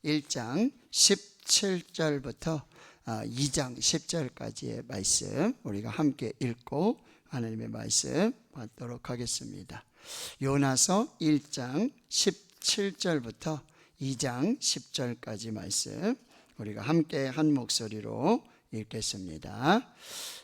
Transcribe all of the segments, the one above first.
1장 17절부터 2장 10절까지의 말씀 우리가 함께 읽고 하나님의 말씀 받도록 하겠습니다. 요나서 1장 17절부터 2장 10절까지 말씀 우리가 함께 한 목소리로 읽겠습니다.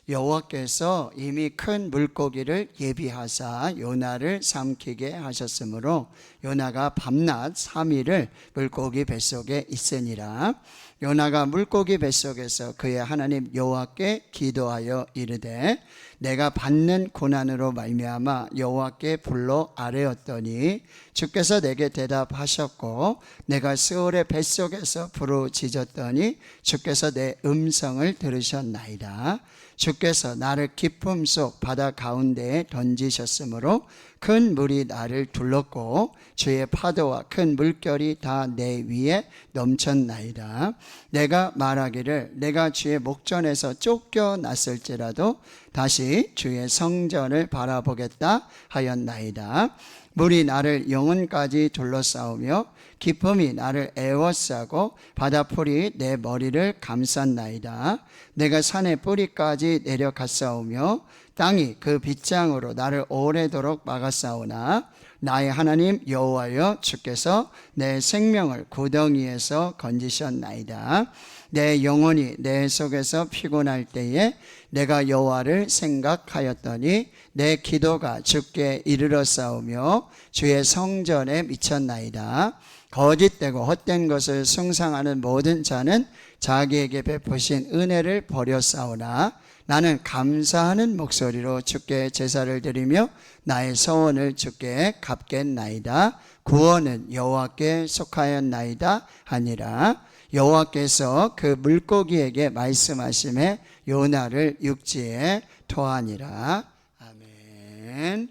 여호와께서 이미 큰 물고기를 예비하사 요나를 삼키게 하셨으므로 요나가 밤낮 3일을 물고기 뱃속에 있으니라. 요나가 물고기 뱃속에서 그의 하나님 여호와께 기도하여 이르되 내가 받는 고난으로 말미암아 여호와께 불러 아뢰었더니 주께서 내게 대답하셨고 내가 스올의 뱃속에서 부르짖었더니 주께서 내 음성을 들으셨나이다. 주께서 나를 깊음 속 바다 가운데에 던지셨으므로 큰 물이 나를 둘렀고 주의 파도와 큰 물결이 다 내 위에 넘쳤나이다. 내가 말하기를 내가 주의 목전에서 쫓겨났을지라도 다시 주의 성전을 바라보겠다 하였나이다. 물이 나를 영혼까지 둘러싸우며 깊음이 나를 애워싸고 바다풀이 내 머리를 감쌌나이다. 내가 산의 뿌리까지 내려갔사오며 땅이 그 빗장으로 나를 오래도록 막았사오나 나의 하나님 여호와여 주께서 내 생명을 구덩이에서 건지셨나이다. 내 영혼이 내 속에서 피곤할 때에 내가 여호와를 생각하였더니 내 기도가 주께 이르렀사오며 주의 성전에 미쳤나이다. 거짓되고 헛된 것을 숭상하는 모든 자는 자기에게 베푸신 은혜를 버렸사오나 나는 감사하는 목소리로 주께 제사를 드리며 나의 서원을 주께 갚겠나이다. 구원은 여호와께 속하였나이다 하니라. 여호와께서 그 물고기에게 말씀하심에 요나를 육지에 토하니라. 아멘.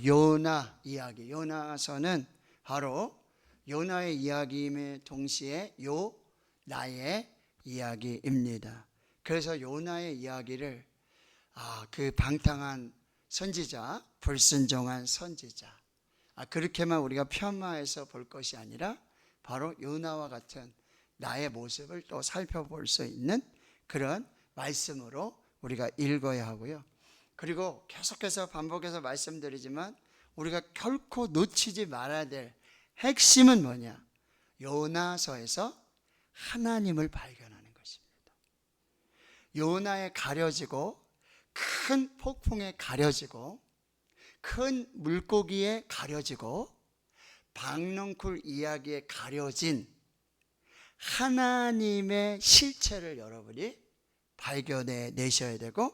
요나 이야기, 요나서는 바로 요나의 이야기임에 동시에 나의 이야기입니다. 그래서 요나의 이야기를 그 방탕한 선지자, 불순종한 선지자 그렇게만 우리가 편마해서 볼 것이 아니라 바로 요나와 같은 나의 모습을 또 살펴볼 수 있는 그런 말씀으로 우리가 읽어야 하고요. 그리고 계속해서 반복해서 말씀드리지만 우리가 결코 놓치지 말아야 될 핵심은 뭐냐? 요나서에서 하나님을 발견하는 것입니다. 요나에 가려지고 큰 폭풍에 가려지고 큰 물고기에 가려지고 박넝쿨 이야기에 가려진 하나님의 실체를 여러분이 발견해 내셔야 되고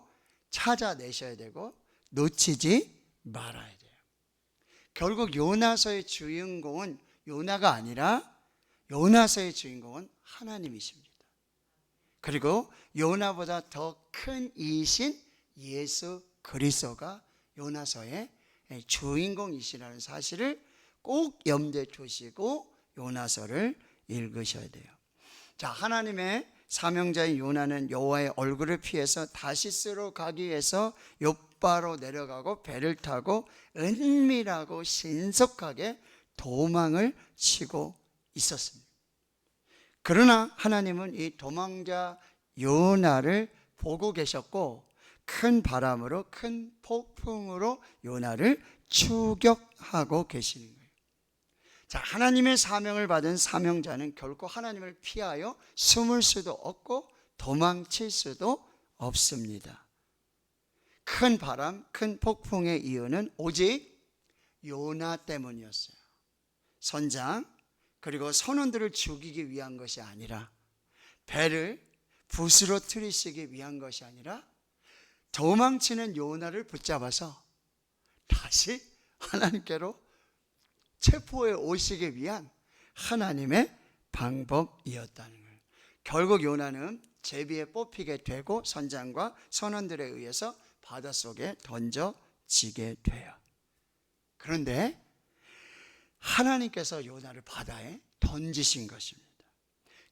찾아내셔야 되고 놓치지 말아야 돼요. 결국 요나서의 주인공은 요나가 아니라 요나서의 주인공은 하나님이십니다. 그리고 요나보다 더 큰 이이신 예수 그리스도가 요나서의 주인공이시라는 사실을 꼭 염두에 두시고 요나서를 읽으셔야 돼요. 자, 하나님의 사명자인 요나는 여호와의 얼굴을 피해서 다시스로 가기 위해서 욥바로 내려가고 배를 타고 은밀하고 신속하게 도망을 치고 있었습니다. 그러나 하나님은 이 도망자 요나를 보고 계셨고 큰 바람으로 큰 폭풍으로 요나를 추격하고 계시는 거예요. 자, 하나님의 사명을 받은 사명자는 결코 하나님을 피하여 숨을 수도 없고 도망칠 수도 없습니다. 큰 바람, 큰 폭풍의 이유는 오직 요나 때문이었어요. 선장 그리고 선원들을 죽이기 위한 것이 아니라 배를 붓으로 트이시기 위한 것이 아니라 도망치는 요나를 붙잡아서 다시 하나님께로 체포해 오시기 위한 하나님의 방법이었다는 거예요. 결국 요나는 제비에 뽑히게 되고 선장과 선원들에 의해서 바닷속에 던져지게 돼요. 그런데 하나님께서 요나를 바다에 던지신 것입니다.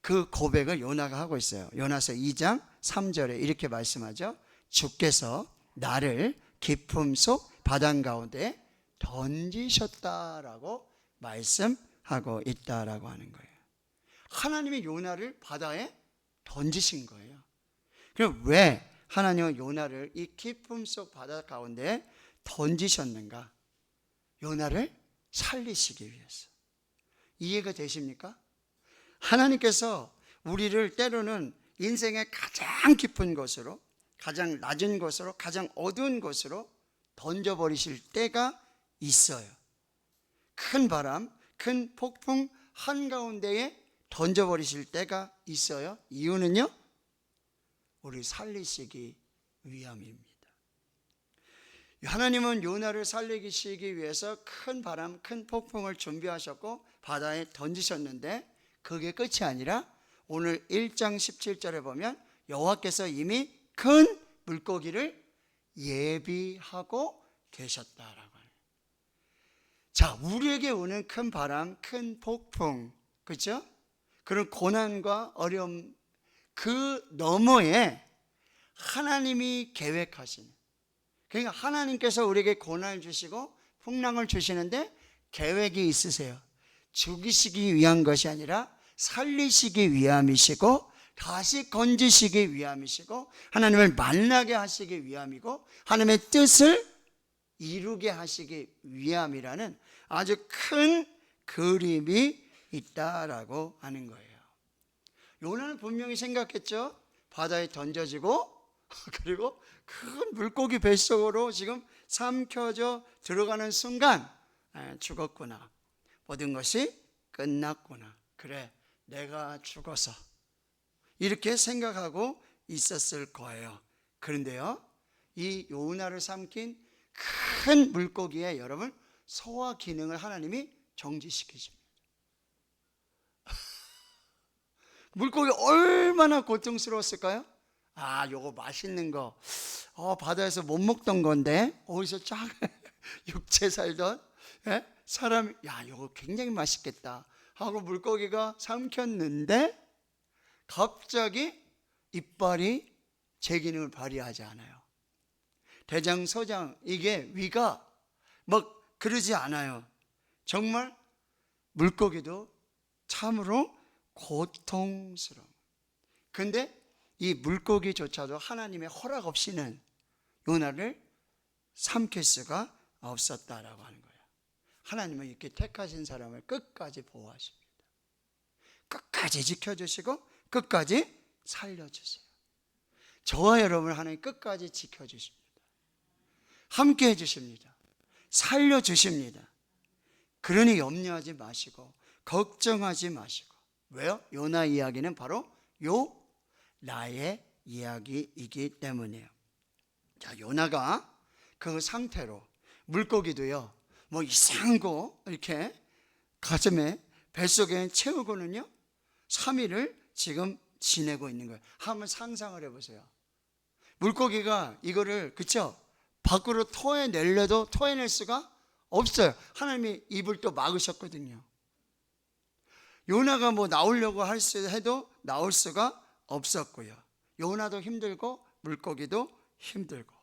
그 고백을 요나가 하고 있어요. 요나서 2장 3절에 이렇게 말씀하죠. 주께서 나를 깊음 속 바다 가운데 던지셨다라고 말씀하고 있다라고 하는 거예요. 하나님이 요나를 바다에 던지신 거예요. 그럼 왜 하나님은 요나를 이 깊음 속 바다 가운데 던지셨는가? 요나를 살리시기 위해서. 이해가 되십니까? 하나님께서 우리를 때로는 인생의 가장 깊은 곳으로, 가장 낮은 곳으로, 가장 어두운 곳으로 던져버리실 때가 있어요. 큰 바람, 큰 폭풍 한가운데에 던져버리실 때가 있어요. 이유는요, 우리 살리시기 위함입니다. 하나님은 요나를 살리시기 위해서 큰 바람, 큰 폭풍을 준비하셨고 바다에 던지셨는데, 그게 끝이 아니라 오늘 1장 17절에 보면 여호와께서 이미 큰 물고기를 예비하고 계셨다라고 해요. 자, 우리에게 오는 큰 바람, 큰 폭풍, 그렇죠? 그런 고난과 어려움, 그 너머에 하나님이 계획하신, 그러니까 하나님께서 우리에게 고난을 주시고 풍랑을 주시는데 계획이 있으세요. 죽이시기 위한 것이 아니라 살리시기 위함이시고, 다시 건지시기 위함이시고, 하나님을 만나게 하시기 위함이고, 하나님의 뜻을 이루게 하시기 위함이라는 아주 큰 그림이 있다라고 하는 거예요. 요나는 분명히 생각했죠. 바다에 던져지고 그리고 큰 물고기 뱃속으로 지금 삼켜져 들어가는 순간 죽었구나, 모든 것이 끝났구나, 그래 내가 죽어서, 이렇게 생각하고 있었을 거예요. 그런데요, 이 요나를 삼킨 큰 물고기에 여러분 소화 기능을 하나님이 정지시키십니다. 물고기 얼마나 고통스러웠을까요? 요거 맛있는 거 바다에서 못 먹던 건데 어디서 쫙 육체 살던 사람이 요거 굉장히 맛있겠다 하고 물고기가 삼켰는데 갑자기 이빨이 제 기능을 발휘하지 않아요. 대장, 소장, 이게 위가 막 그러지 않아요. 정말 물고기도 참으로 고통스러워. 근데 이 물고기조차도 하나님의 허락 없이는 요나를 삼킬 수가 없었다라고 하는 거예요. 하나님은 이렇게 택하신 사람을 끝까지 보호하십니다. 끝까지 지켜주시고 끝까지 살려주세요. 저와 여러분을 하나님 끝까지 지켜주십니다. 함께 해주십니다. 살려주십니다. 그러니 염려하지 마시고 걱정하지 마시고. 왜요? 요나 이야기는 바로 나의 이야기이기 때문이에요. 자, 요나가 그 상태로 물고기도요 뭐 이상한 거 이렇게 가슴에 뱃속에 채우고는요 3일을 지금 지내고 있는 거예요. 한번 상상을 해보세요. 물고기가 이거를 그쵸? 밖으로 토해내려도 토해낼 수가 없어요. 하나님이 입을 또 막으셨거든요. 요나가 뭐 나오려고 해도 나올 수가 없었고요. 요나도 힘들고 물고기도 힘들고,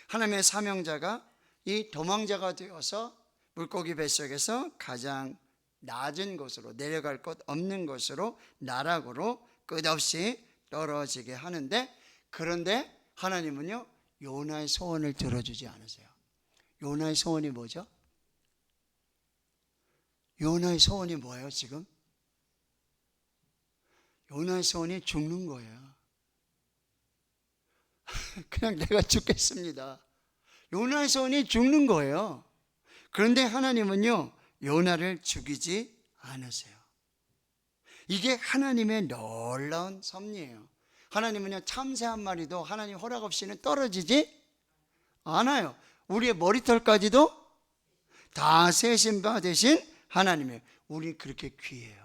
하나님의 사명자가 이 도망자가 되어서 물고기 뱃속에서 가장 낮은 곳으로, 내려갈 곳 없는 곳으로, 나락으로 끝없이 떨어지게 하는데, 그런데 하나님은요 요나의 소원을 들어주지 않으세요. 요나의 소원이 뭐죠? 요나의 소원이 뭐예요 지금? 요나의 소원이 죽는 거예요. 그냥 내가 죽겠습니다. 요나의 소원이 죽는 거예요. 그런데 하나님은요 요나를 죽이지 않으세요. 이게 하나님의 놀라운 섭리예요. 하나님은요 참새 한 마리도 하나님 허락 없이는 떨어지지 않아요. 우리의 머리털까지도 다 세신 바 되신 하나님이에요. 우리 그렇게 귀해요.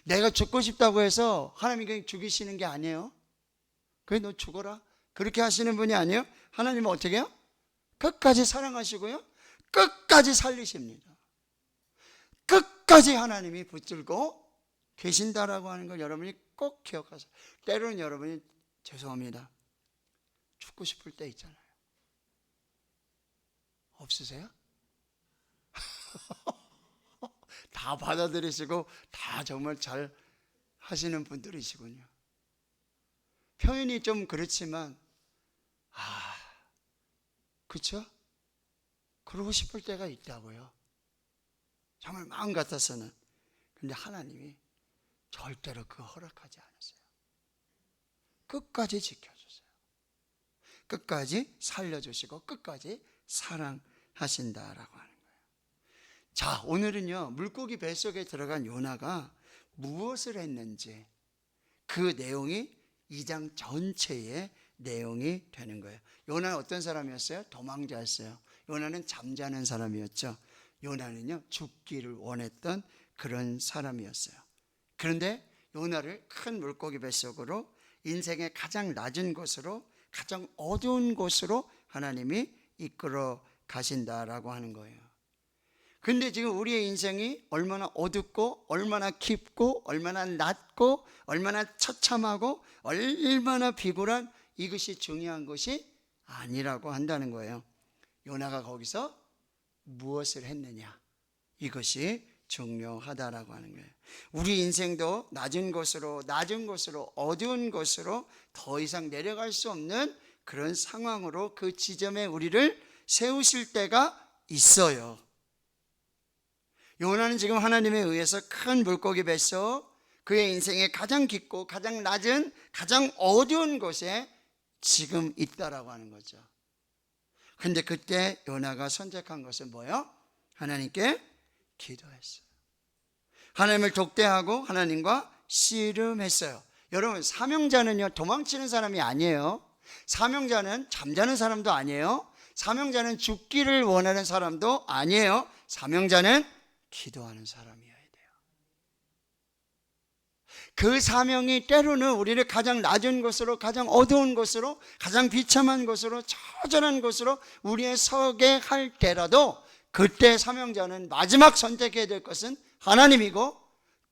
내가 죽고 싶다고 해서 하나님이 그냥 죽이시는 게 아니에요. 그래 너 죽어라 그렇게 하시는 분이 아니에요. 하나님은 어떻게 해요? 끝까지 사랑하시고요 끝까지 살리십니다. 끝까지 하나님이 붙들고 계신다라고 하는 걸 여러분이 꼭 기억하세요. 때로는 여러분이 죄송합니다 죽고 싶을 때 있잖아요. 없으세요? 다 받아들이시고 다 정말 잘 하시는 분들이시군요. 표현이 좀 그렇지만 그렇죠? 그러고 싶을 때가 있다고요. 정말 마음 같아서는. 근데 하나님이 절대로 그거 허락하지 않으세요. 끝까지 지켜주세요. 끝까지 살려주시고 끝까지 사랑하신다라고 하는 거예요. 자, 오늘은요, 물고기 뱃속에 들어간 요나가 무엇을 했는지 그 내용이 2장 전체의 내용이 되는 거예요. 요나는 어떤 사람이었어요? 도망자였어요. 요나는 잠자는 사람이었죠. 요나는요, 죽기를 원했던 그런 사람이었어요. 그런데 요나를 큰 물고기 뱃속으로, 인생의 가장 낮은 곳으로, 가장 어두운 곳으로 하나님이 이끌어 가신다라고 하는 거예요. 근데 지금 우리의 인생이 얼마나 어둡고 얼마나 깊고 얼마나 낮고 얼마나 처참하고 얼마나 비굴한, 이것이 중요한 것이 아니라고 한다는 거예요. 요나가 거기서 무엇을 했느냐, 이것이 중요하다라고 하는 거예요. 우리 인생도 낮은 곳으로 어두운 곳으로 더 이상 내려갈 수 없는 그런 상황으로 그 지점에 우리를 세우실 때가 있어요. 요나는 지금 하나님에 의해서 큰 물고기 뱃속, 그의 인생의 가장 깊고 가장 낮은 가장 어두운 곳에 지금 있다라고 하는 거죠. 근데 그때 요나가 선택한 것은 뭐예요? 하나님께 기도했어요. 하나님을 독대하고 하나님과 씨름했어요. 여러분, 사명자는요, 도망치는 사람이 아니에요. 사명자는 잠자는 사람도 아니에요. 사명자는 죽기를 원하는 사람도 아니에요. 사명자는 기도하는 사람이어야 돼요. 그 사명이 때로는 우리를 가장 낮은 곳으로, 가장 어두운 곳으로, 가장 비참한 곳으로, 처절한 곳으로 우리의 서게 할 때라도, 그때 사명자는 마지막 선택해야 될 것은 하나님이고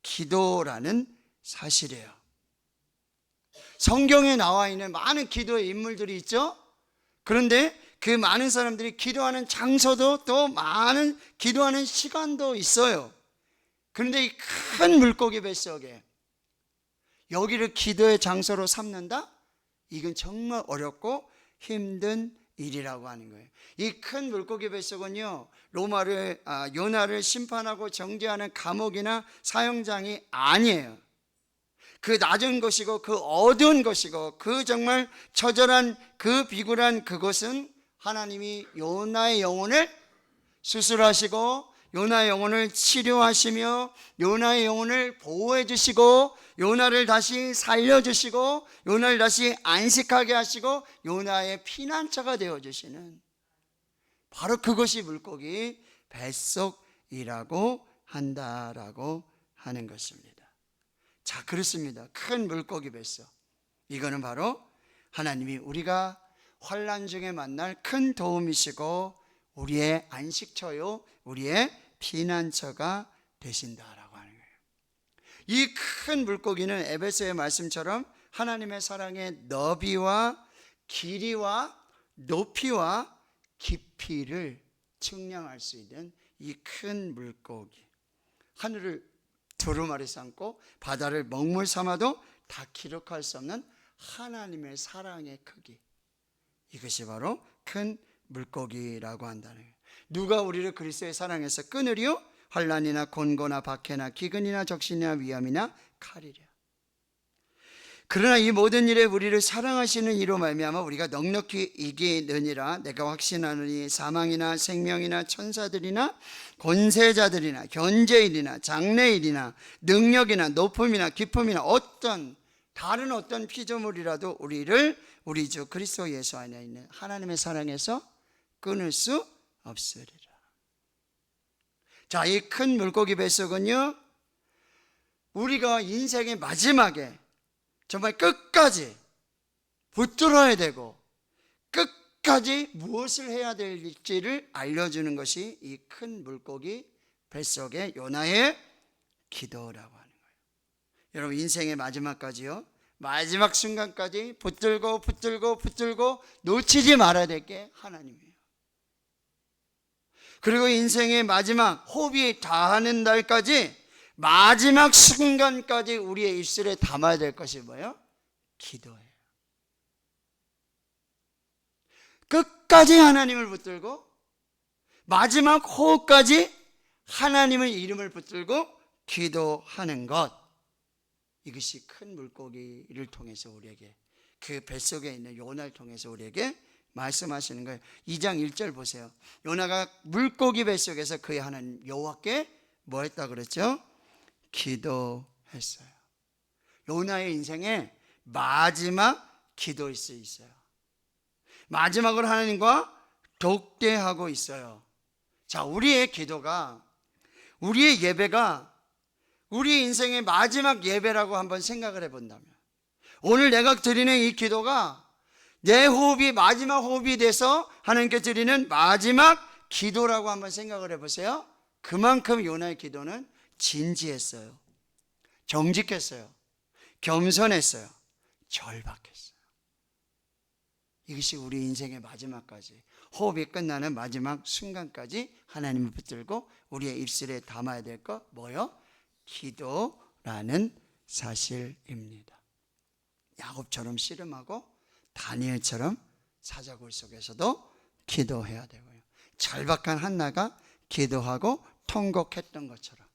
기도라는 사실이에요. 성경에 나와 있는 많은 기도의 인물들이 있죠. 그런데 그 많은 사람들이 기도하는 장소도 또 많은 기도하는 시간도 있어요. 그런데 이 큰 물고기 뱃속에 여기를 기도의 장소로 삼는다? 이건 정말 어렵고 힘든 일이라고 하는 거예요. 이 큰 물고기 뱃속은요, 요나를 심판하고 정죄하는 감옥이나 사형장이 아니에요. 그 낮은 곳이고 그 어두운 곳이고 그 정말 처절한 그 비굴한 그곳은 하나님이 요나의 영혼을 수술하시고 요나의 영혼을 치료하시며 요나의 영혼을 보호해 주시고 요나를 다시 살려주시고 요나를 다시 안식하게 하시고 요나의 피난처가 되어주시는, 바로 그것이 물고기 뱃속이라고 한다라고 하는 것입니다. 자, 그렇습니다. 큰 물고기 뱃속, 이거는 바로 하나님이 우리가 환난 중에 만날 큰 도움이시고 우리의 안식처요, 우리의 피난처가 되신다라고 하는 거예요. 이 큰 물고기는 에베소의 말씀처럼 하나님의 사랑의 너비와 길이와 높이와 깊이를 측량할 수 있는 이 큰 물고기, 하늘을 두루마리 삼고 바다를 먹물 삼아도 다 기록할 수 없는 하나님의 사랑의 크기, 이것이 바로 큰 물고기라고 한다는 거예요. 누가 우리를 그리스도의 사랑에서 끊으리요? 환난이나 곤고나 박해나 기근이나 적신이나 위험이나 칼이랴. 그러나 이 모든 일에 우리를 사랑하시는 이로 말미암아 우리가 넉넉히 이기느니라. 내가 확신하노니 사망이나 생명이나 천사들이나 권세자들이나 현재일이나 장래일이나 능력이나 높음이나 깊음이나 다른 어떤 피조물이라도 우리를 우리 주 그리스도 예수 안에 있는 하나님의 사랑에서 끊을 수 없으리라. 자, 이 큰 물고기 뱃속은요, 우리가 인생의 마지막에 정말 끝까지 붙들어야 되고 끝까지 무엇을 해야 될지를 알려주는 것이 이 큰 물고기 뱃속의 요나의 기도라고 하는 거예요. 여러분, 인생의 마지막까지요, 마지막 순간까지 붙들고 놓치지 말아야 될 게 하나님이에요. 그리고 인생의 마지막 호흡이 다하는 날까지, 마지막 순간까지 우리의 입술에 담아야 될 것이 뭐예요? 기도예요. 끝까지 하나님을 붙들고 마지막 호흡까지 하나님의 이름을 붙들고 기도하는 것, 이것이 큰 물고기를 통해서 우리에게, 그 뱃속에 있는 요나를 통해서 우리에게 말씀하시는 거예요. 2장 1절 보세요. 요나가 물고기 뱃속에서 그의 하나님 여호와께 뭐 했다 그랬죠? 기도했어요. 요나의 인생에 마지막 기도일 수 있어요. 마지막으로 하나님과 독대하고 있어요. 자, 우리의 기도가, 우리의 예배가 우리 인생의 마지막 예배라고 한번 생각을 해본다면, 오늘 내가 드리는 이 기도가 내 호흡이 마지막 호흡이 돼서 하나님께 드리는 마지막 기도라고 한번 생각을 해보세요. 그만큼 요나의 기도는 진지했어요. 정직했어요. 겸손했어요. 절박했어요. 이것이 우리 인생의 마지막까지, 호흡이 끝나는 마지막 순간까지 하나님을 붙들고 우리의 입술에 담아야 될 것, 뭐요? 기도라는 사실입니다. 야곱처럼 씨름하고 다니엘처럼 사자굴 속에서도 기도해야 되고요. 절박한 한나가 기도하고 통곡했던 것처럼,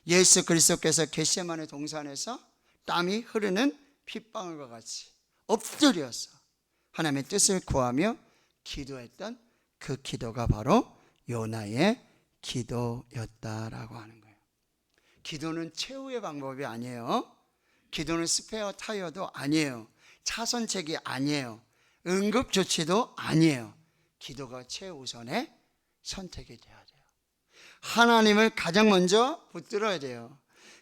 예수 그리스도께서 겟세마네 동산에서 땀이 흐르는 핏방울과 같이 엎드려서 하나님의 뜻을 구하며 기도했던 그 기도가 바로 요나의 기도였다라고 하는 거예요. 기도는 최후의 방법이 아니에요. 기도는 스페어 타이어도 아니에요. 차선책이 아니에요. 응급조치도 아니에요. 기도가 최우선의 선택이 돼야 돼요. 하나님을 가장 먼저 붙들어야 돼요.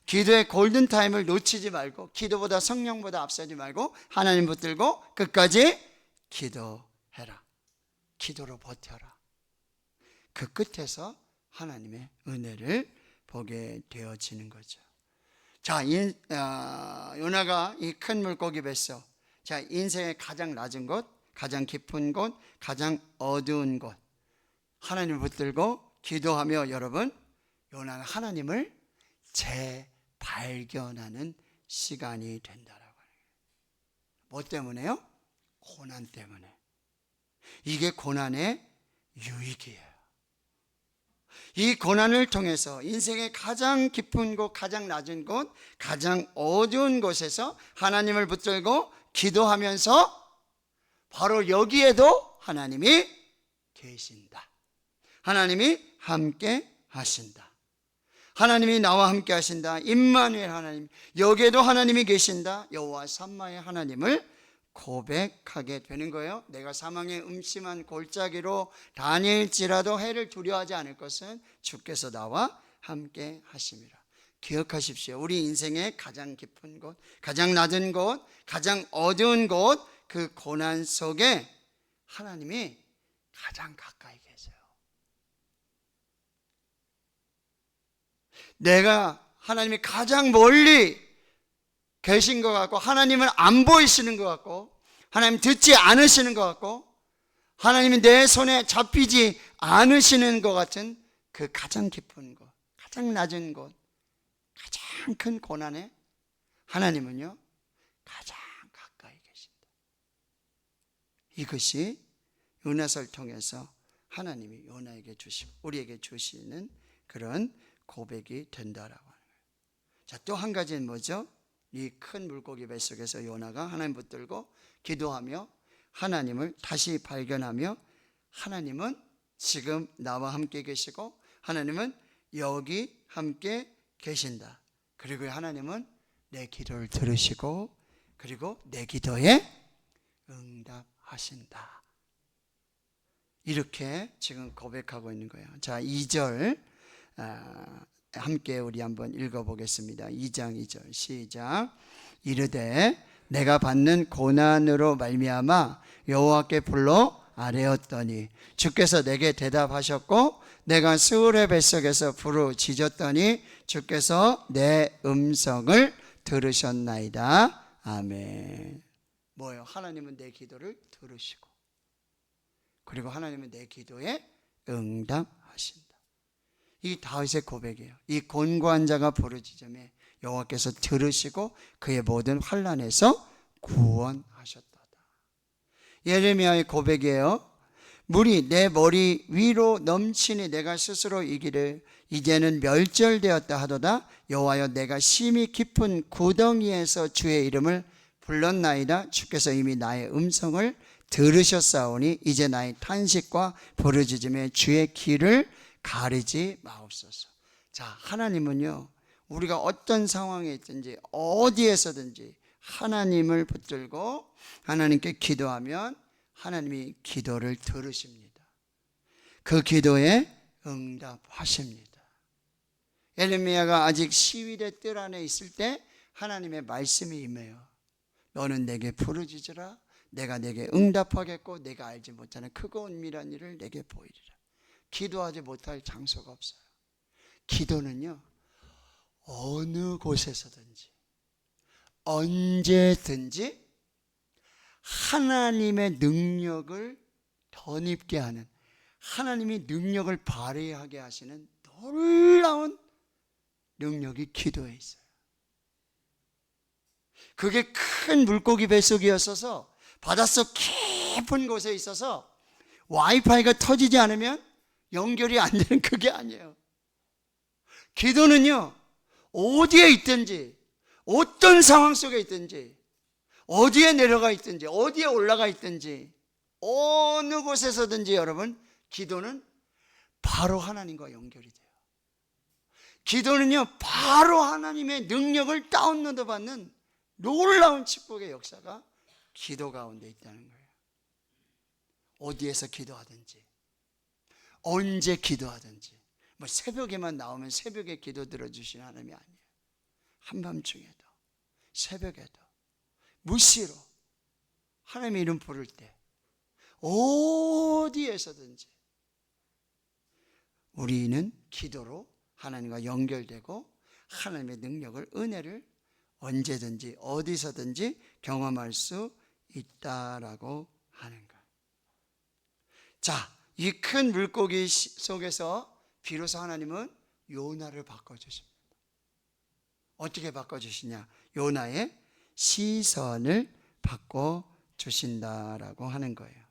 기도의 골든타임을 놓치지 말고, 기도보다 성령보다 앞서지 말고 하나님 붙들고 끝까지 기도해라. 기도로 버텨라. 그 끝에서 하나님의 은혜를 보게 되어지는 거죠. 자, 요나가 이 큰 물고기 뱃속, 자, 인생의 가장 낮은 곳, 가장 깊은 곳, 가장 어두운 곳, 하나님을 붙들고 기도하며, 여러분, 요나는 하나님을 재발견하는 시간이 된다라고 해요. 뭐 때문에요? 고난 때문에. 이게 고난의 유익이에요. 이 고난을 통해서 인생의 가장 깊은 곳, 가장 낮은 곳, 가장 어두운 곳에서 하나님을 붙들고 기도하면서 바로 여기에도 하나님이 계신다. 하나님이 함께 하신다. 하나님이 나와 함께 하신다. 임마누엘 하나님, 여기에도 하나님이 계신다. 여호와 삼마의 하나님을 고백하게 되는 거예요. 내가 사망의 음침한 골짜기로 다닐지라도 해를 두려워하지 않을 것은 주께서 나와 함께 하심이라. 기억하십시오. 우리 인생의 가장 깊은 곳, 가장 낮은 곳, 가장 어두운 곳, 그 고난 속에 하나님이 가장 가까이 계세요. 내가 하나님이 가장 멀리 계신 것 같고, 하나님은 안 보이시는 것 같고, 하나님 듣지 않으시는 것 같고, 하나님이 내 손에 잡히지 않으시는 것 같은 그 가장 깊은 곳, 가장 낮은 곳, 가장 큰 고난에 하나님은요 가장 가까이 계신다. 이것이 요나서를 통해서 하나님이 요나에게 주시고 우리에게 주시는 그런 고백이 된다라고 하는 거예요. 자, 또 한 가지는 뭐죠? 이 큰 물고기 뱃속에서 요나가 하나님 붙들고 기도하며 하나님을 다시 발견하며, 하나님은 지금 나와 함께 계시고 하나님은 여기 함께 계신다. 그리고 하나님은 내 기도를 들으시고 그리고 내 기도에 응답하신다. 이렇게 지금 고백하고 있는 거예요. 자, 2절 함께 우리 한번 읽어보겠습니다. 2장 2절 시작. 이르되 내가 받는 고난으로 말미암아 여호와께 불러 아뢰었더니 주께서 내게 대답하셨고 내가 스울의 뱃속에서 부르짖었더니 주께서 내 음성을 들으셨나이다. 아멘. 뭐예요? 하나님은 내 기도를 들으시고 그리고 하나님은 내 기도에 응답하신다. 하신다. 이 다윗의 고백이에요. 이 곤고한 자가 부르짖음에 여호와께서 들으시고 그의 모든 환난에서 구원하셨다. 예레미야의 고백이에요. 물이 내 머리 위로 넘치니 내가 스스로 이기를 이제는 멸절되었다 하도다. 여호와여 내가 심히 깊은 구덩이에서 주의 이름을 불렀나이다. 주께서 이미 나의 음성을 들으셨사오니 이제 나의 탄식과 부르짖음에 주의 길을 가리지 마옵소서. 자, 하나님은요, 우리가 어떤 상황에 있든지 어디에서든지 하나님을 붙들고 하나님께 기도하면 하나님이 기도를 들으십니다. 그 기도에 응답하십니다. 예레미야가 아직 시위대 뜰 안에 있을 때 하나님의 말씀이 임해요. 너는 내게 부르짖으라. 내가 내게 응답하겠고 내가 알지 못하는 크고 은밀한 일을 내게 보이리라. 기도하지 못할 장소가 없어요. 기도는요, 어느 곳에서든지 언제든지 하나님의 능력을 덧입게 하는, 하나님이 능력을 발휘하게 하시는 놀라운 능력이 기도에 있어요. 그게 큰 물고기 뱃속이었어서 바닷속 깊은 곳에 있어서 와이파이가 터지지 않으면 연결이 안 되는 그게 아니에요. 기도는요, 어디에 있든지 어떤 상황 속에 있든지 어디에 내려가 있든지 어디에 올라가 있든지 어느 곳에서든지 여러분, 기도는 바로 하나님과 연결이 돼요. 기도는요, 바로 하나님의 능력을 다운로드 받는 놀라운 축복의 역사가 기도 가운데 있다는 거예요. 어디에서 기도하든지 언제 기도하든지, 뭐 새벽에만 나오면 새벽에 기도 들어주시는 하나님이 아니에요. 한밤중에도 새벽에도 무시로 하나님의 이름 부를 때 어디에서든지 우리는 기도로 하나님과 연결되고 하나님의 능력을, 은혜를 언제든지 어디서든지 경험할 수 있다라고 하는 거예요. 자, 이 큰 물고기 속에서 비로소 하나님은 요나를 바꿔주십니다. 어떻게 바꿔주시냐? 요나의 시선을 바꿔주신다라고 하는 거예요.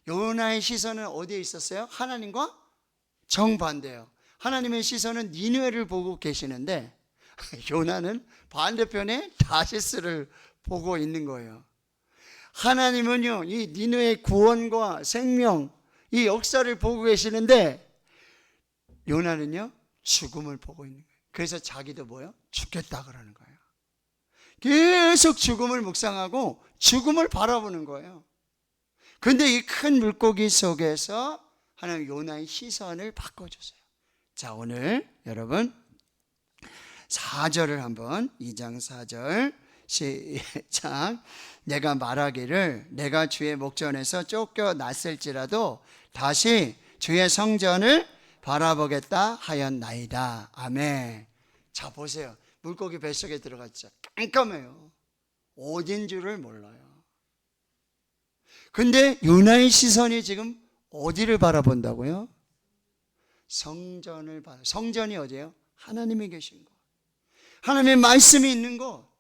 요나의 시선은 어디에 있었어요? 하나님과 정반대예요. 하나님의 시선은 니느웨를 보고 계시는데 요나는 반대편에 다시스를 보고 있는 거예요. 하나님은요, 이 니느웨의 구원과 생명, 이 역사를 보고 계시는데 요나는요, 죽음을 보고 있는 거예요. 그래서 자기도 뭐요? 죽겠다 그러는 거예요. 계속 죽음을 묵상하고 죽음을 바라보는 거예요. 그런데 이 큰 물고기 속에서 하나님 요나의 시선을 바꿔주세요. 자, 오늘 여러분 4절을 한번, 2장 4절 시작. 내가 말하기를 내가 주의 목전에서 쫓겨났을지라도 다시 주의 성전을 바라보겠다 하였나이다. 아멘. 자, 보세요. 물고기 뱃속에 들어갔죠. 깜깜해요. 어딘 줄을 몰라요. 근데 요나의 시선이 지금 어디를 바라본다고요? 성전을 바라. 성전이 어디예요? 하나님이 계신 곳, 하나님의 말씀이 있는 곳,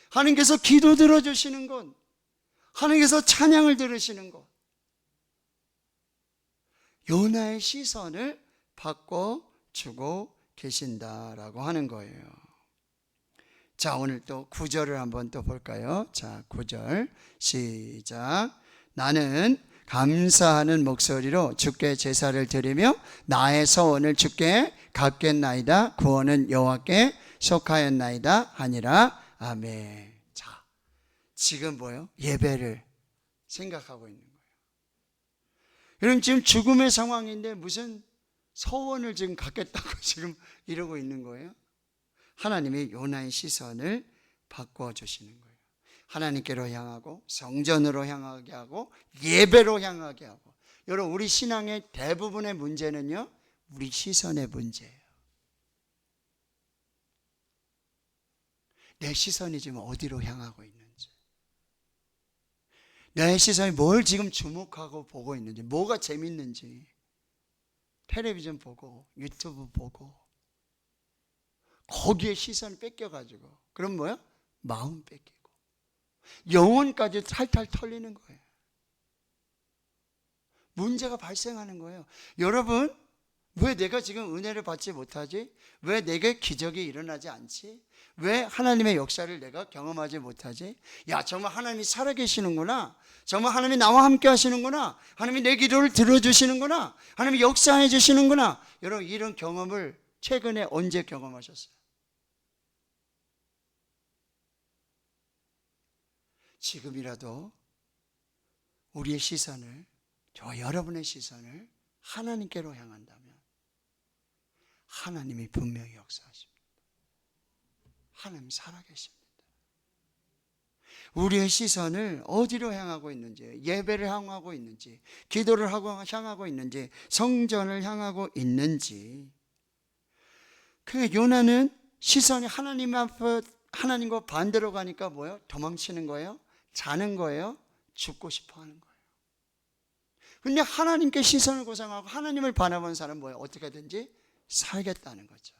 하나님께서 기도 들어주시는 곳, 하나님께서 찬양을 들으시는 곳. 요나의 시선을 바꿔주고 계신다라고 하는 거예요. 자, 오늘 또 9절을 한번 또 볼까요? 자, 9절 시작. 나는 감사하는 목소리로 주께 제사를 드리며 나의 서원을 주께 갚겠나이다. 구원은 여호와께 속하였나이다 하니라. 아멘. 자, 지금 뭐예요? 예배를 생각하고 있는 거예요. 여러분, 지금 죽음의 상황인데 무슨 서원을 지금 갖겠다고 지금 이러고 있는 거예요? 하나님이 요나의 시선을 바꿔주시는 거예요. 하나님께로 향하고 성전으로 향하게 하고 예배로 향하게 하고. 여러분, 우리 신앙의 대부분의 문제는요, 우리 시선의 문제예요. 내 시선이 지금 어디로 향하고 있는지, 내 시선이 뭘 지금 주목하고 보고 있는지, 뭐가 재밌는지 텔레비전 보고 유튜브 보고 거기에 시선 뺏겨가지고 그럼 뭐야? 마음 뺏기고 영혼까지 탈탈 털리는 거예요. 문제가 발생하는 거예요. 여러분, 왜 내가 지금 은혜를 받지 못하지? 왜 내게 기적이 일어나지 않지? 왜 하나님의 역사를 내가 경험하지 못하지? 야, 정말 하나님이 살아계시는구나. 정말 하나님이 나와 함께 하시는구나. 하나님이 내 기도를 들어주시는구나. 하나님이 역사해 주시는구나. 여러분, 이런 경험을 최근에 언제 경험하셨어요? 지금이라도 우리의 시선을, 저와 여러분의 시선을 하나님께로 향한다면 하나님이 분명히 역사하십니다. 하나님 살아계십니다. 우리의 시선을 어디로 향하고 있는지, 예배를 향하고 있는지, 기도를 향하고 있는지, 성전을 향하고 있는지. 그러니까 요나는 시선이 하나님 앞에, 하나님과 반대로 가니까 뭐예요? 도망치는 거예요? 자는 거예요? 죽고 싶어 하는 거예요. 근데 하나님께 시선을 고상하고 하나님을 바라본 사람은 뭐예요? 어떻게든지 살겠다는 거죠.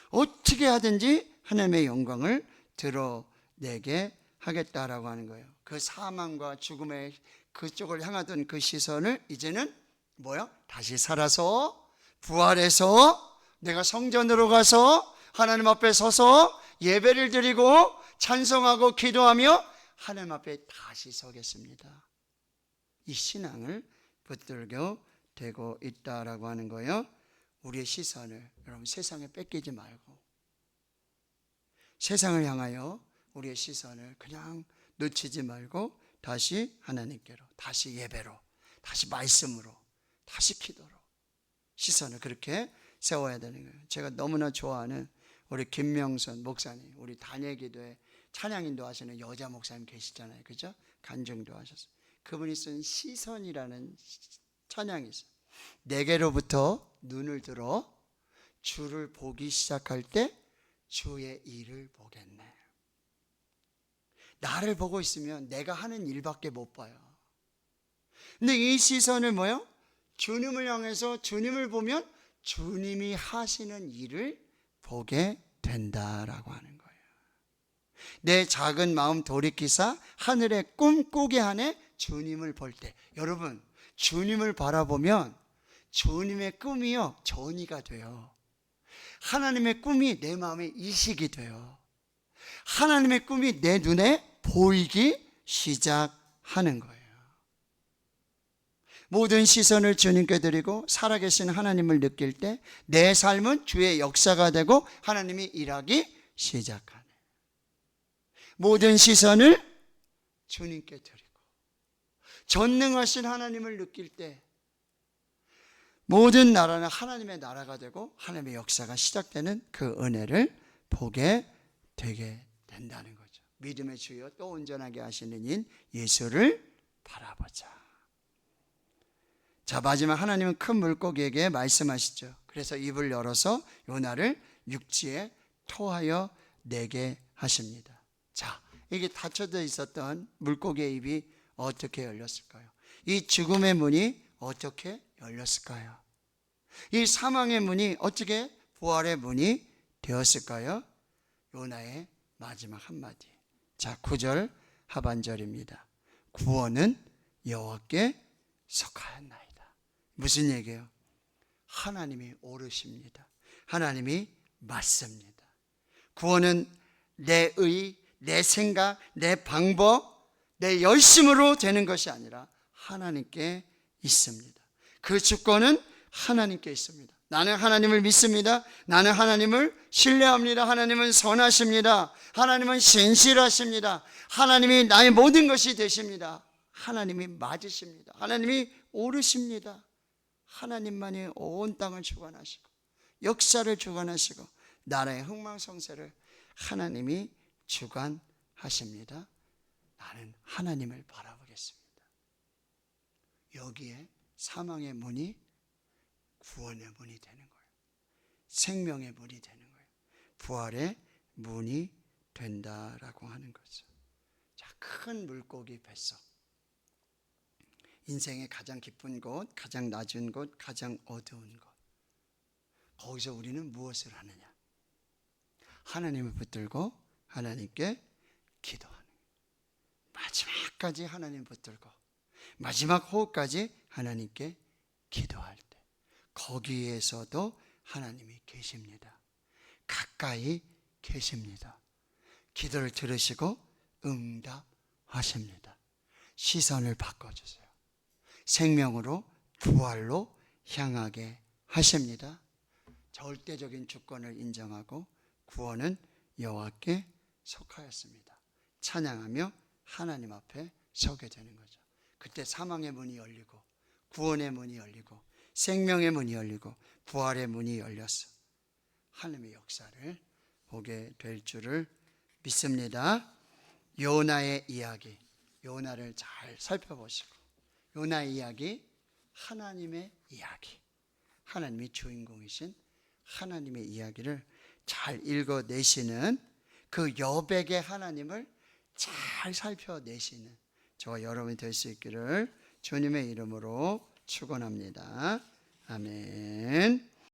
어떻게 하든지 하나님의 영광을 드러내게 하겠다라고 하는 거예요. 그 사망과 죽음의 그쪽을 향하던 그 시선을 이제는 뭐야? 다시 살아서 부활해서 내가 성전으로 가서 하나님 앞에 서서 예배를 드리고 찬송하고 기도하며 하나님 앞에 다시 서겠습니다. 이 신앙을 붙들고 되고 있다라고 하는 거예요. 우리의 시선을 여러분 세상에 뺏기지 말고 세상을 향하여 우리의 시선을 그냥 놓치지 말고 다시 하나님께로, 다시 예배로, 다시 말씀으로, 다시 기도로 시선을 그렇게 세워야 되는 거예요. 제가 너무나 좋아하는 우리 김명선 목사님, 우리 단예기도에 찬양인도 하시는 여자 목사님 계시잖아요. 그죠? 간증도 하셨어요. 그분이 쓴 시선이라는 찬양이 있어요. 내게로부터 눈을 들어 주를 보기 시작할 때 주의 일을 보겠네. 나를 보고 있으면 내가 하는 일밖에 못 봐요. 근데 이 시선을 뭐요? 주님을 향해서 주님을 보면 주님이 하시는 일을 보게 된다라고 하는 거예요. 내 작은 마음 돌이키사 하늘의 꿈 꾸게 하네. 주님을 볼 때 여러분, 주님을 바라보면 주님의 꿈이요 전이가 돼요. 하나님의 꿈이 내 마음에 이식이 돼요. 하나님의 꿈이 내 눈에 보이기 시작하는 거예요. 모든 시선을 주님께 드리고 살아계신 하나님을 느낄 때 내 삶은 주의 역사가 되고 하나님이 일하기 시작하네. 모든 시선을 주님께 드리고 전능하신 하나님을 느낄 때 모든 나라는 하나님의 나라가 되고 하나님의 역사가 시작되는 그 은혜를 보게 되게 된다는 거죠. 믿음의 주여 또 온전하게 하시는 인 예수를 바라보자. 자, 마지막 하나님은 큰 물고기에게 말씀하시죠. 그래서 입을 열어서 요나를 육지에 토하여 내게 하십니다. 자, 이게 닫혀져 있었던 물고기의 입이 어떻게 열렸을까요? 이 죽음의 문이 어떻게 열렸을까요? 이 사망의 문이 어떻게 부활의 문이 되었을까요? 요나의 마지막 한마디. 자, 9절 하반절입니다. 구원은 여호와께 속하였나이다. 무슨 얘기예요? 하나님이 옳으십니다. 하나님이 맞습니다. 구원은 내 의, 내 생각, 내 방법, 내 열심으로 되는 것이 아니라 하나님께 있습니다. 그 주권은 하나님께 있습니다. 나는 하나님을 믿습니다. 나는 하나님을 신뢰합니다. 하나님은 선하십니다. 하나님은 신실하십니다. 하나님이 나의 모든 것이 되십니다. 하나님이 맞으십니다. 하나님이 옳으십니다. 하나님만이 온 땅을 주관하시고 역사를 주관하시고 나라의 흥망성쇠를 하나님이 주관하십니다. 나는 하나님을 바라보겠습니다. 여기에 사망의 문이 구원의 문이 되는 거예요. 생명의 문이 되는 거예요. 부활의 문이 된다라고 하는 거죠. 자, 큰 물고기 뱃속 인생의 가장 깊은 곳, 가장 낮은 곳, 가장 어두운 곳. 거기서 우리는 무엇을 하느냐? 하나님을 붙들고 하나님께 기도하는 거예요. 마지막까지 하나님 붙들고 마지막 호흡까지 하나님께 기도할 때 거기에서도 하나님이 계십니다. 가까이 계십니다. 기도를 들으시고 응답하십니다. 시선을 바꿔주세요. 생명으로 부활로 향하게 하십니다. 절대적인 주권을 인정하고 구원은 여호와께 속하였습니다. 찬양하며 하나님 앞에 서게 되는 거죠. 그때 사망의 문이 열리고 구원의 문이 열리고 생명의 문이 열리고 부활의 문이 열렸어. 하나님의 역사를 보게 될 줄을 믿습니다. 요나의 이야기, 요나를 잘 살펴보시고 요나의 이야기, 하나님의 이야기, 하나님이 주인공이신 하나님의 이야기를 잘 읽어내시는 그 여백의 하나님을 잘 살펴내시는 저와 여러분이 될 수 있기를 주님의 이름으로 축원합니다. 아멘.